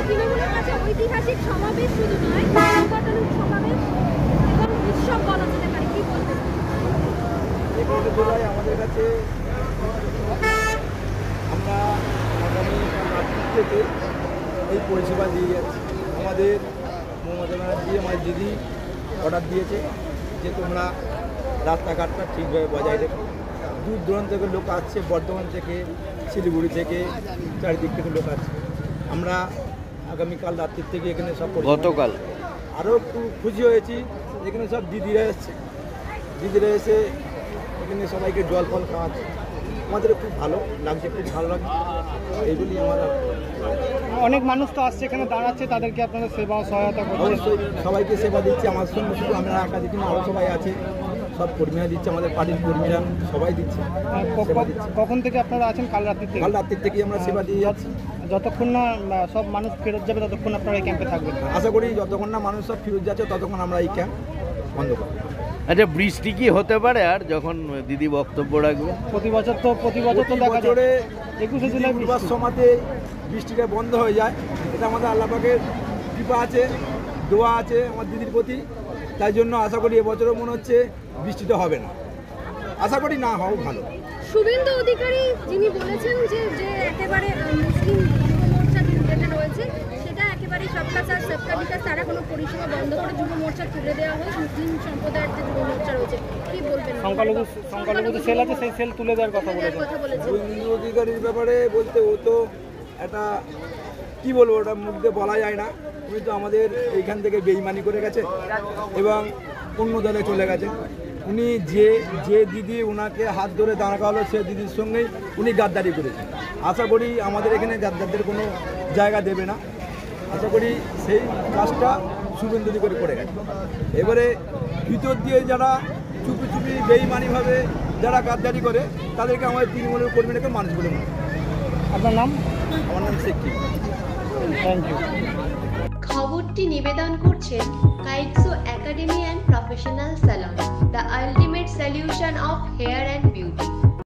তৃণমূলের কাছে ঐতিহাসিক সমাবেশ শুধু নয়, সাংগঠনিক সমাবেশ এবং উৎসব বলা যেতে পারে, কি বলবেন? আমাদের কাছে আমরা আগামী রাত্রি থেকে এই পরিষেবা দিয়ে যাচ্ছি। আমাদের মমতা ব্যানার্জি আমার দিদি অর্ডার দিয়েছে যে তোমরা রাস্তাঘাটটা ঠিকভাবে বজায় রেখো। দূর দূরান্ত থেকে লোক আসছে, বর্ধমান থেকে, শিলিগুড়ি থেকে, চারিদিক থেকে লোক আসছে। আমরা আগামীকাল রাত্রির থেকে এখানে সব গতকাল আরও একটু খুশি হয়েছি, এখানে সব দিদিরা এসছে, দিদিরা এসে এখানে সবাইকে জল ফল খাওয়াচ্ছে। আমাদের খুব ভালো লাগছে, খুব ভালো লাগছে। এইগুলি আমার অনেক মানুষ তো আসছে এখানে দাঁড়াচ্ছে, তাদেরকে আপনাদের সেবা সহায়তা করছে? অবশ্যই সবাইকে সেবা দিচ্ছে। আমার সঙ্গে শুধু আমরা একা দিচ্ছি না, আরও সবাই আছে, সব কর্মীরা দিচ্ছে, আমাদের পার্টির কর্মীরা সবাই দিচ্ছে, সেবা দিচ্ছে। কখন থেকে আপনারা আছেন? কাল রাত্রি থেকে? কাল রাত্রির থেকেই আমরা সেবা দিয়ে যাচ্ছি। যতক্ষণ না সব মানুষ ফেরত যাবে ততক্ষণ আপনারা এই ক্যাম্পে থাকবেন? আশা করি যতক্ষণ না মানুষ সব ফেরত যাচ্ছে ততক্ষণ আমরা এই ক্যাম্প বন্ধ করব। আচ্ছা, বৃষ্টি কি হতে পারে আর যখন দিদি বক্তব্য রাখবে? প্রতি বছর তো দেখা যায় 21শে জুলাই পূর্বার সময়তে বৃষ্টিটা বন্ধ হয়ে যায়। এটা আমাদের আল্লাহ পাকের কৃপা আছে, দোয়া আছে আমার দিদির প্রতি। তাই জন্য আশা করি এবছরও মনে হচ্ছে বৃষ্টিটা হবে না, আশা করি না হও ভালো। শুভেন্দু অধিকারী যিনি বলেছেন যে একেবারে মুসলিম যুব মোর্চা যেটা রয়েছে সেটা একেবারেই সবকা সাথ সবকা বিকাশ, তারা কোনো পরিষেবা বন্ধ করে যুব মোর্চা তুলে দেওয়া হয়, মুসলিম সম্প্রদায়ের যে যুব মোর্চা রয়েছে, কি বলবেন? সংখ্যালঘু সেল আছে, সেই সেল তুলে দেওয়ার কথা বলেছেন। শুভেন্দু অধিকারীর ব্যাপারে বলতে ও তো একটা কী বলবো, ওটা মুখ দিয়ে বলা যায় না। উনি তো আমাদের এইখান থেকে বেইমানি করে গেছে এবং অন্য দলে চলে গেছে। উনি যে দিদি ওনাকে হাত ধরে দাঁড়া করালো সে দিদির সঙ্গেই উনি গাদ্দারি করেছেন। আশা করি আমাদের এখানে গাদ্দারদের কোনো জায়গা দেবে না। আশা করি সেই কাজটা শুভেন্দু অধিকারী করে গেছে। এবারে ভিতর দিয়ে যারা চুপি চুপি বেইমানিভাবে যারা গাদ্দারি করে তাদেরকে আমাদের তৃণমূলের কর্মীদেরকে মানুষ বলে মনে হয়। আপনার নাম? আমার নাম শেখ। Thank you. খবরটি নিবেদন করছেন কাইকসো academy and professional salon, the ultimate solution of hair and beauty.